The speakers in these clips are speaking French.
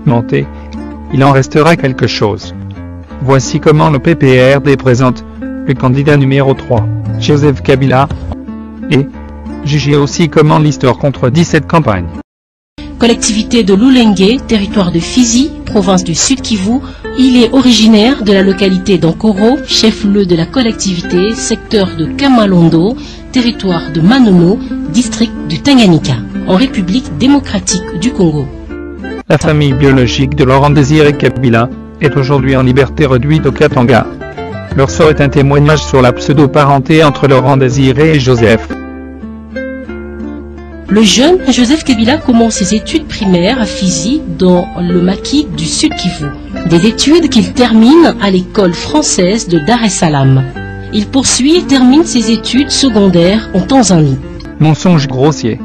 monté, il en restera quelque chose. Voici comment le PPRD présente le candidat numéro 3, Joseph Kabila, et jugez aussi comment l'histoire contredit cette campagne. Collectivité de Lulenge, territoire de Fizi, province du Sud Kivu, il est originaire de la localité d'Ankoro, chef-lieu de la collectivité, secteur de Kamalondo, territoire de Manono, district du Tanganyika, en République démocratique du Congo. La famille biologique de Laurent Désiré Kabila est aujourd'hui en liberté réduite au Katanga. Leur sort est un témoignage sur la pseudo-parenté entre Laurent Désiré et Joseph. Le jeune Joseph Kabila commence ses études primaires à Fizi, dans le maquis du Sud Kivu. Des études qu'il termine à l'école française de Dar es Salaam. Il poursuit et termine ses études secondaires en Tanzanie. Mensonge grossier.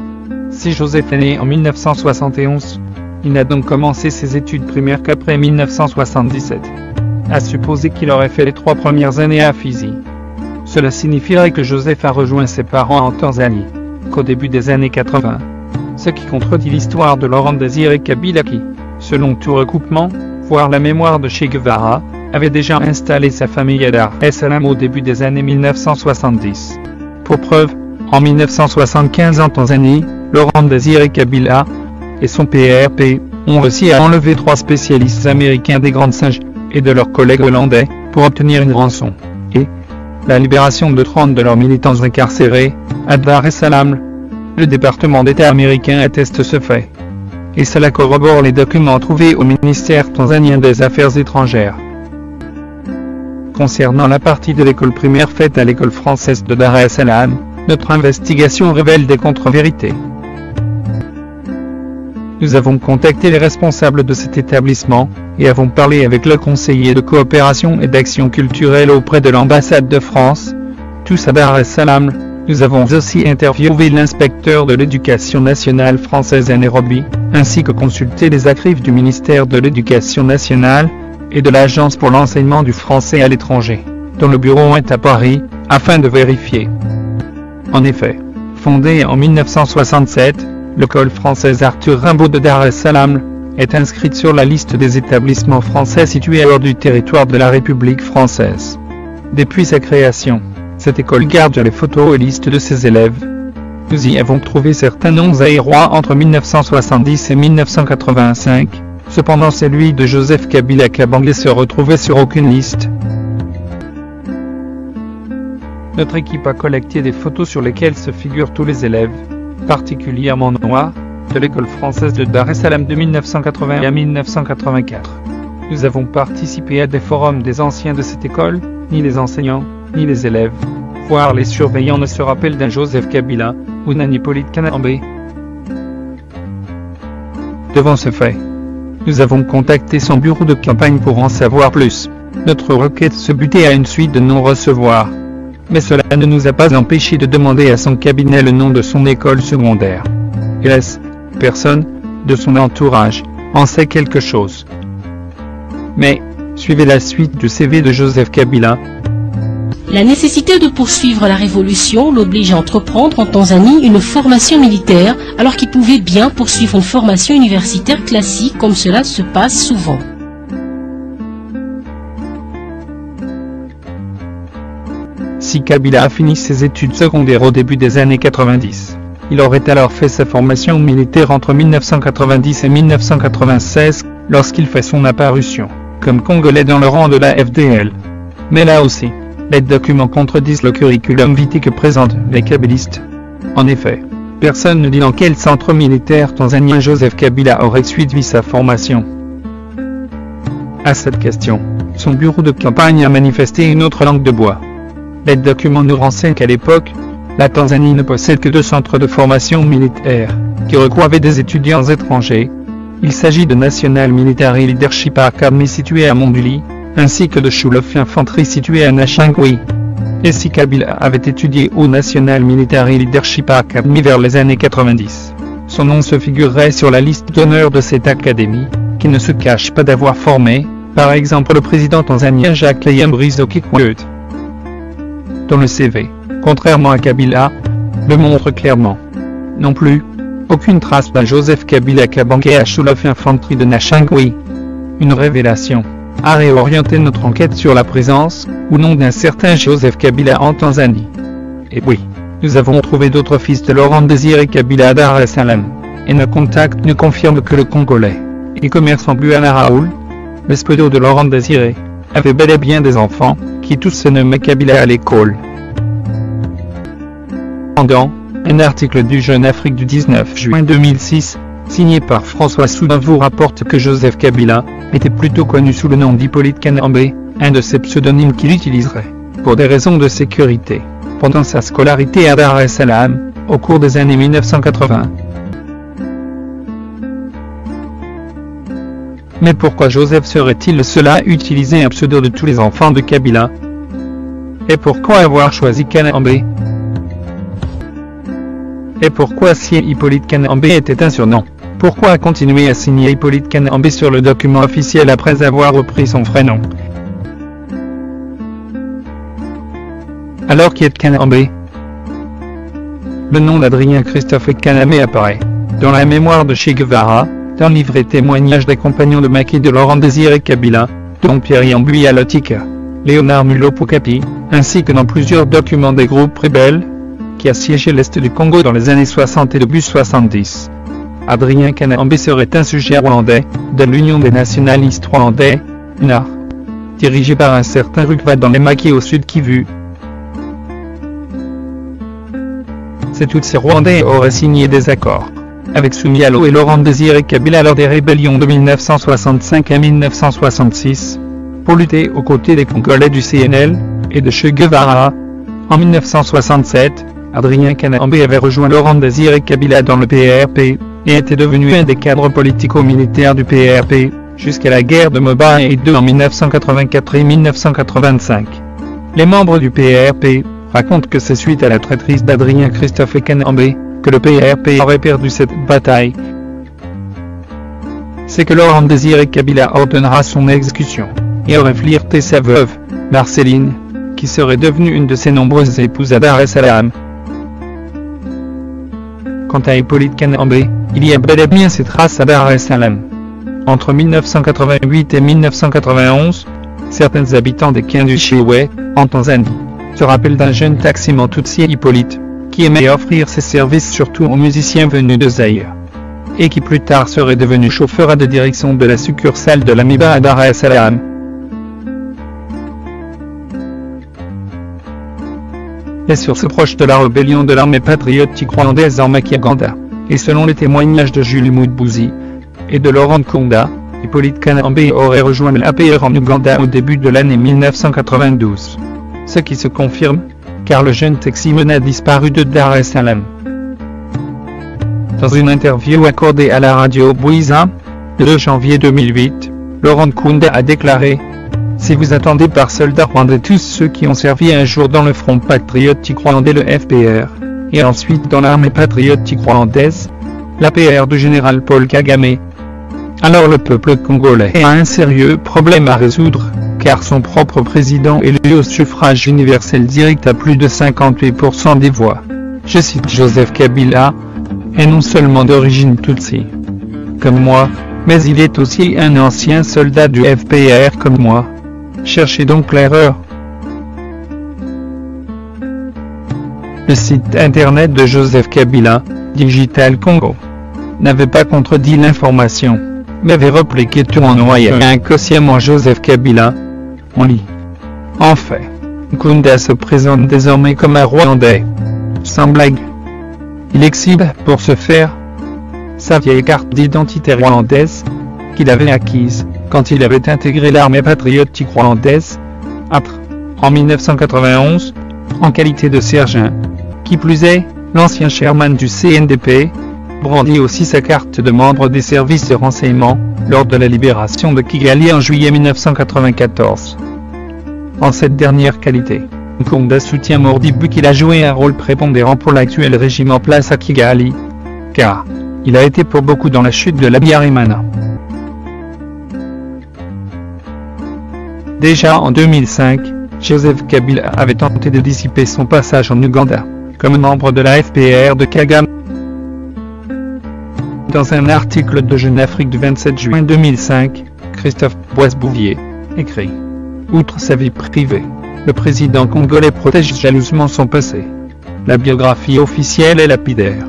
Si Joseph est né en 1971, il n'a donc commencé ses études primaires qu'après 1977. À supposer qu'il aurait fait les 3 premières années à Fizi. Cela signifierait que Joseph a rejoint ses parents en Tanzanie qu'au début des années 80. Ce qui contredit l'histoire de Laurent Désiré Kabila qui, selon tout recoupement, voire la mémoire de Che Guevara, avait déjà installé sa famille à Dar es Salaam au début des années 1970. Pour preuve, en 1975 en Tanzanie, Laurent Désiré Kabila et son PRP ont réussi à enlever 3 spécialistes américains des Grands Singes et de leurs collègues hollandais pour obtenir une rançon, et la libération de 30 de leurs militants incarcérés à Dar es Salaam. Le département d'État américain atteste ce fait. Et cela corrobore les documents trouvés au ministère tanzanien des Affaires étrangères. Concernant la partie de l'école primaire faite à l'école française de Dar es Salaam, notre investigation révèle des contre-vérités. Nous avons contacté les responsables de cet établissement, et avons parlé avec le conseiller de coopération et d'action culturelle auprès de l'ambassade de France, tous à Dar es Salaam. Nous avons aussi interviewé l'inspecteur de l'éducation nationale française à Nairobi, ainsi que consulté les archives du ministère de l'Éducation nationale et de l'Agence pour l'enseignement du français à l'étranger, dont le bureau est à Paris, afin de vérifier. En effet, fondée en 1967, l'école française Arthur Rimbaud de Dar es Salaam est inscrite sur la liste des établissements français situés hors du territoire de la République française. Depuis sa création, cette école garde les photos et listes de ses élèves. Nous y avons trouvé certains noms aérois entre 1970 et 1985, cependant celui de Joseph Kabila Kabange se retrouvait sur aucune liste. Notre équipe a collecté des photos sur lesquelles se figurent tous les élèves, particulièrement noirs, de l'école française de Dar es Salaam de 1980 à 1984. Nous avons participé à des forums des anciens de cette école, ni les enseignants, ni les élèves, voire les surveillants ne se rappellent d'un Joseph Kabila, ou d'un Hippolyte Kanambe. Devant ce fait, nous avons contacté son bureau de campagne pour en savoir plus. Notre requête se butait à une suite de non-recevoir. Mais cela ne nous a pas empêché de demander à son cabinet le nom de son école secondaire. Hélas, personne, de son entourage, en sait quelque chose. Mais, suivez la suite du CV de Joseph Kabila. La nécessité de poursuivre la révolution l'oblige à entreprendre en Tanzanie une formation militaire, alors qu'il pouvait bien poursuivre une formation universitaire classique comme cela se passe souvent. Si Kabila a fini ses études secondaires au début des années 90, il aurait alors fait sa formation militaire entre 1990 et 1996, lorsqu'il fait son apparition, comme Congolais dans le rang de la FDL. Mais là aussi, les documents contredisent le curriculum vitae que présentent les kabilistes. En effet, personne ne dit dans quel centre militaire tanzanien Joseph Kabila aurait suivi sa formation. À cette question, son bureau de campagne a manifesté une autre langue de bois. Les documents nous renseignent qu'à l'époque, la Tanzanie ne possède que 2 centres de formation militaire, qui regroupent des étudiants étrangers. Il s'agit de National Military Leadership Academy situé à Monduli, ainsi que de School of Infantry situé à Nashangui. Et si Kabila avait étudié au National Military Leadership Academy vers les années 90, son nom se figurerait sur la liste d'honneur de cette académie, qui ne se cache pas d'avoir formé, par exemple le président tanzanien Jacques Leyambrizo Kikwete. Dans le CV, contrairement à Kabila, le montre clairement. Non plus, Aucune trace d'un Joseph Kabila Kabange à Cholof Infanterie de Nachangui. Une révélation a réorienté notre enquête sur la présence ou non d'un certain Joseph Kabila en Tanzanie. Et oui, nous avons trouvé d'autres fils de Laurent Désiré Kabila à Dar es Salaam, et nos contacts nous confirment que le Congolais et commerçant Buana Raoul, le spodo de Laurent Désiré, avait bel et bien des enfants, qui tous se nommaient Kabila à l'école. Cependant, un article du Jeune Afrique du 19 juin 2006, signé par François Soudin vous rapporte que Joseph Kabila était plutôt connu sous le nom d'Hippolyte Kanambe, un de ses pseudonymes qu'il utiliserait, pour des raisons de sécurité, pendant sa scolarité à Dar es Salaam, au cours des années 1980. Mais pourquoi Joseph serait-il le seul à utiliser un pseudo de tous les enfants de Kabila? Et pourquoi avoir choisi Kanambe? Et pourquoi si Hippolyte Kanambe était un surnom, pourquoi continuer à signer Hippolyte Kanambe sur le document officiel après avoir repris son vrai nom? Alors qui est Kanambe? Le nom d'Adrien Christophe Kanambe apparaît dans la mémoire de Che Guevara, dans le livret témoignage des compagnons de Macky de Laurent Désiré Kabila, dont Pierre Yambuya Lotika, Léonard Mulopo-Kapi, ainsi que dans plusieurs documents des groupes rebelles, qui assiégeaient l'Est du Congo dans les années 60 et début 70. Adrien Kanambe serait un sujet rwandais, de l'Union des nationalistes rwandais, UNAR, dirigé par un certain Rukva dans les Maquis au sud Kivu. C'est tous ces Rwandais auraient signé des accords avec Soumialo et Laurent Désiré Kabila lors des rébellions de 1965 à 1966, pour lutter aux côtés des Congolais du CNL et de Che Guevara. En 1967, Adrien Kanambe avait rejoint Laurent Désiré Kabila dans le PRP, et était devenu un des cadres politico-militaires du PRP, jusqu'à la guerre de Moba et II en 1984 et 1985. Les membres du PRP racontent que c'est suite à la traîtrise d'Adrien Christophe Kanambe que le PRP aurait perdu cette bataille. C'est que Laurent Désiré Kabila ordonnera son exécution, et aurait flirté sa veuve, Marceline, qui serait devenue une de ses nombreuses épouses à Dar es Salaam. Quant à Hippolyte Kanambe, il y a bel et bien ses traces à Dar es Salaam. Entre 1988 et 1991, certains habitants des Kianduchiwe, en Tanzanie, se rappellent d'un jeune taximan Tutsi Hippolyte, qui aimait offrir ses services surtout aux musiciens venus de Zaïre, et qui plus tard serait devenu chauffeur de direction de la succursale de l'Amiba à Dar es Salaam. Les sources proches de la rébellion de l'armée patriotique rwandaise en Makiaganda, et selon les témoignages de Jules Moudbouzi et de Laurent Nkunda, Hippolyte Kanambe aurait rejoint l'APR en Ouganda au début de l'année 1992. Ce qui se confirme, car le jeune taximan a disparu de Dar es Salaam. Dans une interview accordée à la radio Bwiza, le 2 janvier 2008, Laurent Nkunda a déclaré « Si vous attendez par soldats rwandais tous ceux qui ont servi un jour dans le Front patriotique rwandais le FPR, et ensuite dans l'armée patriotique rwandaise, l'APR du général Paul Kagame, alors le peuple congolais a un sérieux problème à résoudre, car son propre président élu au suffrage universel direct à plus de 58% des voix. Je cite Joseph Kabila, est non seulement d'origine Tutsi, comme moi, mais il est aussi un ancien soldat du FPR comme moi. Cherchez donc l'erreur. Le site internet de Joseph Kabila, Digital Congo, n'avait pas contredit l'information, mais avait repliqué tout en noyant inconsciemment Joseph Kabila. On lit. En fait, Nkunda se présente désormais comme un Rwandais. Sans blague. Il exhibe, pour ce faire, sa vieille carte d'identité rwandaise, qu'il avait acquise, quand il avait intégré l'armée patriotique rwandaise, en 1991, en qualité de sergent. Qui plus est, l'ancien chairman du CNDP, brandit aussi sa carte de membre des services de renseignement, lors de la libération de Kigali en juillet 1994. En cette dernière qualité, Nkunda soutient Modibu qu'il a joué un rôle prépondérant pour l'actuel régime en place à Kigali, car il a été pour beaucoup dans la chute de l'Habyarimana. Déjà en 2005, Joseph Kabila avait tenté de dissiper son passage en Ouganda, comme membre de la FPR de Kagame. Dans un article de Jeune Afrique du 27 juin 2005, Christophe Boisbouvier écrit « Outre sa vie privée, le président congolais protège jalousement son passé. La biographie officielle est lapidaire.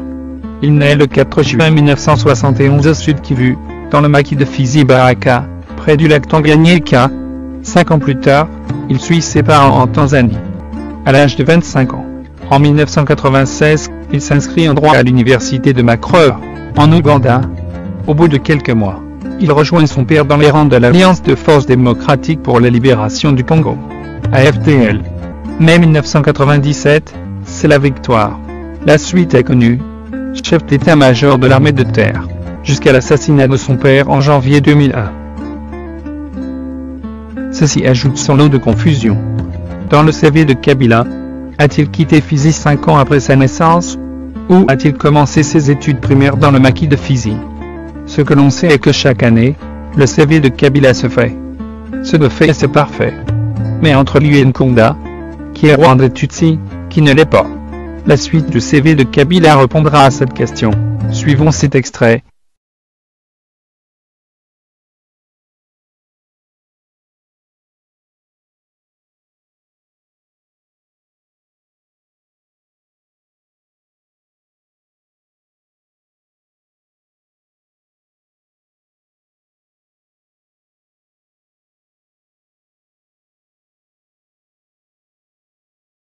Il naît le 4 juin 1971 au Sud Kivu, dans le maquis de Fizi-Baraka, près du lac Tanganyika. 5 ans plus tard, il suit ses parents en Tanzanie. À l'âge de 25 ans, en 1996, il s'inscrit en droit à l'université de Makerere, en Ouganda. Au bout de quelques mois, il rejoint son père dans les rangs de l'Alliance de Forces démocratiques pour la libération du Congo, AFDL. Mai 1997, c'est la victoire. La suite est connue. Chef d'état-major de l'armée de terre, jusqu'à l'assassinat de son père en janvier 2001. Ceci ajoute son lot de confusion. Dans le CV de Kabila, a-t-il quitté Fizi 5 ans après sa naissance? Ou a-t-il commencé ses études primaires dans le maquis de Fizi? Ce que l'on sait est que chaque année, le CV de Kabila se fait. Ce de fait c'est parfait. Mais entre lui et Nkonda, qui est Rwanda Tutsi, qui ne l'est pas. La suite du CV de Kabila répondra à cette question. Suivons cet extrait.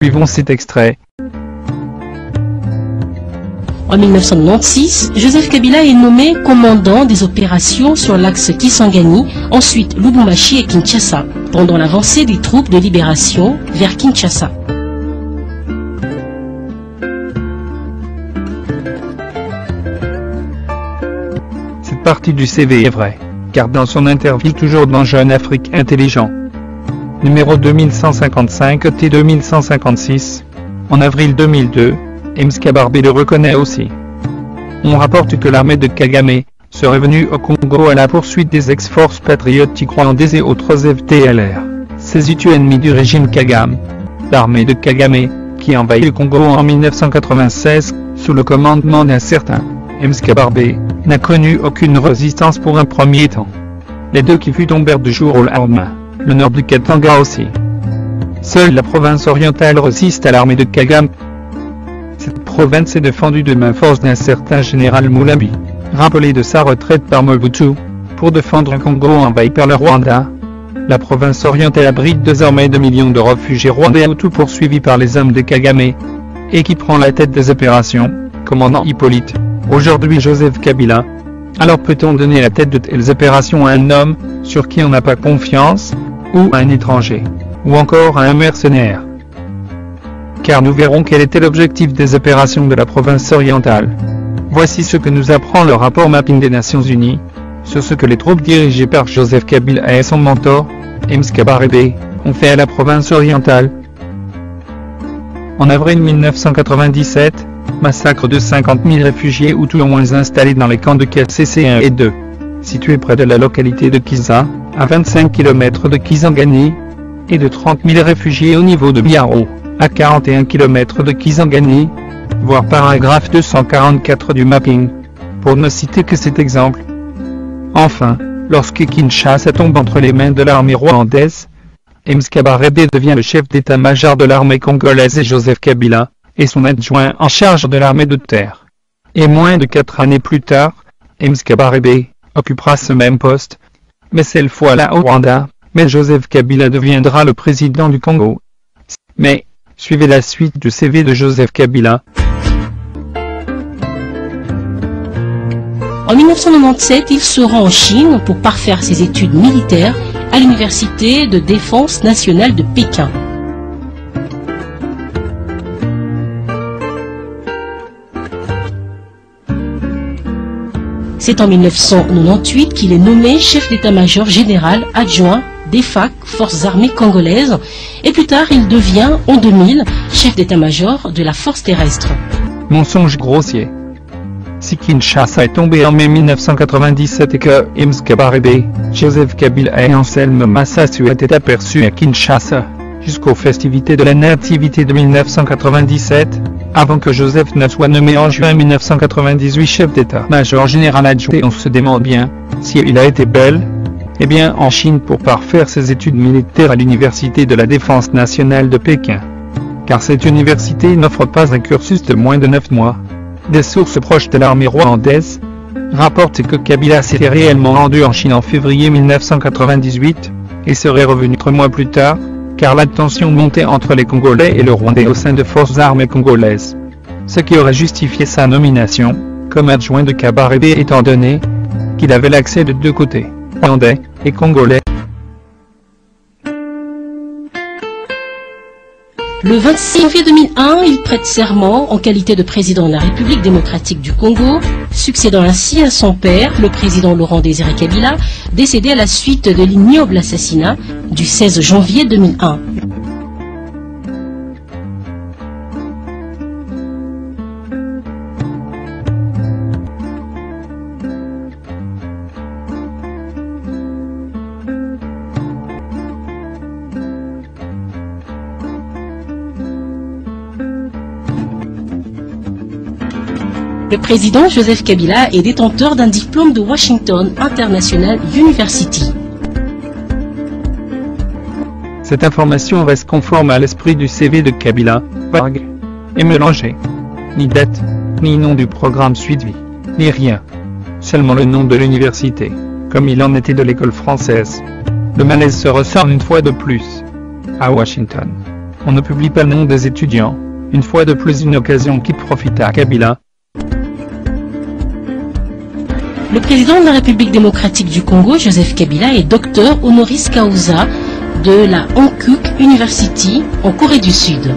Suivons cet extrait. En 1996, Joseph Kabila est nommé commandant des opérations sur l'axe Kisangani, ensuite Lubumbashi et Kinshasa, pendant l'avancée des troupes de libération vers Kinshasa. Cette partie du CV est vraie, car dans son interview toujours dans Jeune Afrique Intelligent, numéro 2155 T 2156, en avril 2002, Mskabarbé le reconnaît aussi. On rapporte que l'armée de Kagame serait venue au Congo à la poursuite des ex-forces patriotiques rwandaises et autres FDLR, ces ennemis du régime Kagame. L'armée de Kagame, qui envahit le Congo en 1996, sous le commandement d'un certain Mskabarbé, n'a connu aucune résistance pour un premier temps. Les deux Kivu tombèrent du jour au lendemain, le nord du Katanga aussi. Seule la province orientale résiste à l'armée de Kagame. Cette province est défendue de main force d'un certain général Moulambi, rappelé de sa retraite par Mobutu, pour défendre un Congo envahi par le Rwanda. La province orientale abrite désormais 2 millions de réfugiés rwandais Hutus poursuivis par les hommes de Kagame, et qui prend la tête des opérations, commandant Hippolyte, aujourd'hui Joseph Kabila. Alors peut-on donner la tête de telles opérations à un homme, sur qui on n'a pas confiance, ou à un étranger, ou encore à un mercenaire? Car nous verrons quel était l'objectif des opérations de la province orientale. Voici ce que nous apprend le rapport Mapping des Nations Unies, sur ce que les troupes dirigées par Joseph Kabila et son mentor, Mskabarbé, ont fait à la province orientale. En avril 1997, massacre de 50 000 réfugiés Hutus au moins installés dans les camps de KCC 1 et 2, situés près de la localité de Kiza, à 25 km de Kisangani, et de 30 000 réfugiés au niveau de Biaro, à 41 km de Kisangani, voir paragraphe 244 du mapping, pour ne citer que cet exemple. Enfin, lorsque Kinshasa tombe entre les mains de l'armée rwandaise, Mskabarbé devient le chef d'état-major de l'armée congolaise et Joseph Kabila, et son adjoint en charge de l'armée de terre. Et moins de 4 années plus tard, Mskabarbé occupera ce même poste, mais cette fois là au Rwanda, mais Joseph Kabila deviendra le président du Congo. Mais, suivez la suite du CV de Joseph Kabila. En 1997, il se rend en Chine pour parfaire ses études militaires à l'Université de défense nationale de Pékin. C'est en 1998 qu'il est nommé chef d'état-major général adjoint des FAC, Forces armées congolaises, et plus tard il devient, en 2000, chef d'état-major de la force terrestre. Mensonge grossier. Si Kinshasa est tombé en mai 1997 et que Mskabarbé, Joseph Kabila et Anselme Massasu étaient aperçus à Kinshasa, jusqu'aux festivités de la Nativité de 1997, avant que Joseph ne soit nommé en juin 1998 chef d'état-major général adjoint. Et on se demande bien si il a été bel et bien en Chine pour parfaire ses études militaires à l'Université de la Défense nationale de Pékin. Car cette université n'offre pas un cursus de moins de 9 mois. Des sources proches de l'armée rwandaise rapportent que Kabila s'était réellement rendu en Chine en février 1998 et serait revenu 3 mois plus tard, car la tension montait entre les Congolais et le Rwandais au sein de forces armées congolaises. Ce qui aurait justifié sa nomination comme adjoint de Kabarebe étant donné qu'il avait l'accès de deux côtés, Rwandais et Congolais. Le 26 janvier 2001, il prête serment en qualité de président de la République démocratique du Congo, succédant ainsi à son père, le président Laurent Désiré Kabila, décédé à la suite de l'ignoble assassinat du 16 janvier 2001. Le président Joseph Kabila est détenteur d'un diplôme de Washington International University. Cette information reste conforme à l'esprit du CV de Kabila, vague et mélangé. Ni date, ni nom du programme suivi, ni rien. Seulement le nom de l'université, comme il en était de l'école française. Le malaise se ressent une fois de plus. À Washington, on ne publie pas le nom des étudiants, une fois de plus une occasion qui profite à Kabila. Le président de la République démocratique du Congo, Joseph Kabila, est docteur honoris causa de la Hankook University en Corée du Sud.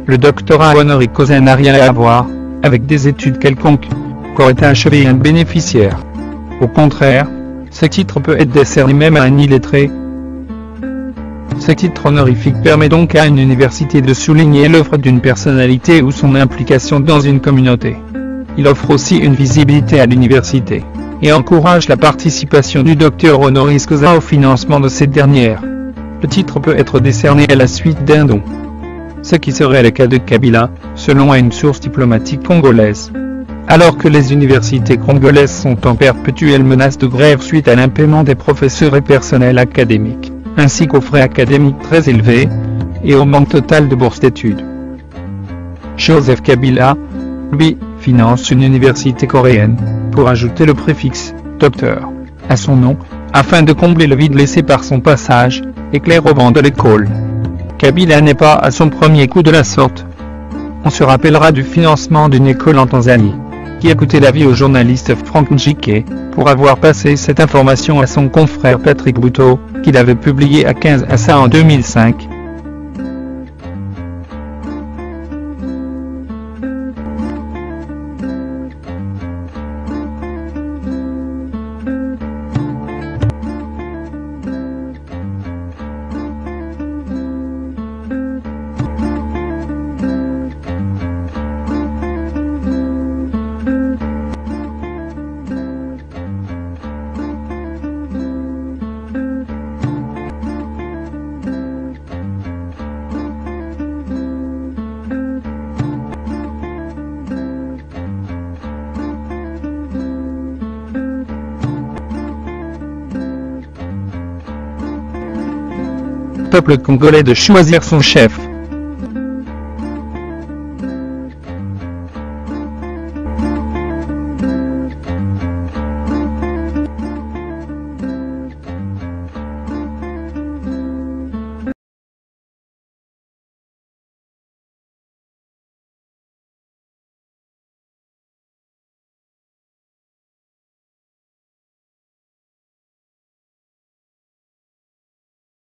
Le doctorat honoris causa n'a rien à voir avec des études quelconques qu'aurait achevé un bénéficiaire. Au contraire, ce titre peut être décerné même à un illettré. Ce titre honorifique permet donc à une université de souligner l'œuvre d'une personnalité ou son implication dans une communauté. Il offre aussi une visibilité à l'université et encourage la participation du docteur honoris causa au financement de cette dernière. Le titre peut être décerné à la suite d'un don. Ce qui serait le cas de Kabila, selon une source diplomatique congolaise. Alors que les universités congolaises sont en perpétuelle menace de grève suite à l'impaiement des professeurs et personnels académiques, ainsi qu'aux frais académiques très élevés, et au manque total de bourses d'études. Joseph Kabila, lui, finance une université coréenne, pour ajouter le préfixe « docteur » à son nom, afin de combler le vide laissé par son passage, éclair au vent de l'école. Kabila n'est pas à son premier coup de la sorte. On se rappellera du financement d'une école en Tanzanie, qui a coûté la vie au journaliste Frank Njike, pour avoir passé cette information à son confrère Patrick Bouteau, qu'il avait publié à 15 à ça en 2005. Peuple congolais de choisir son chef.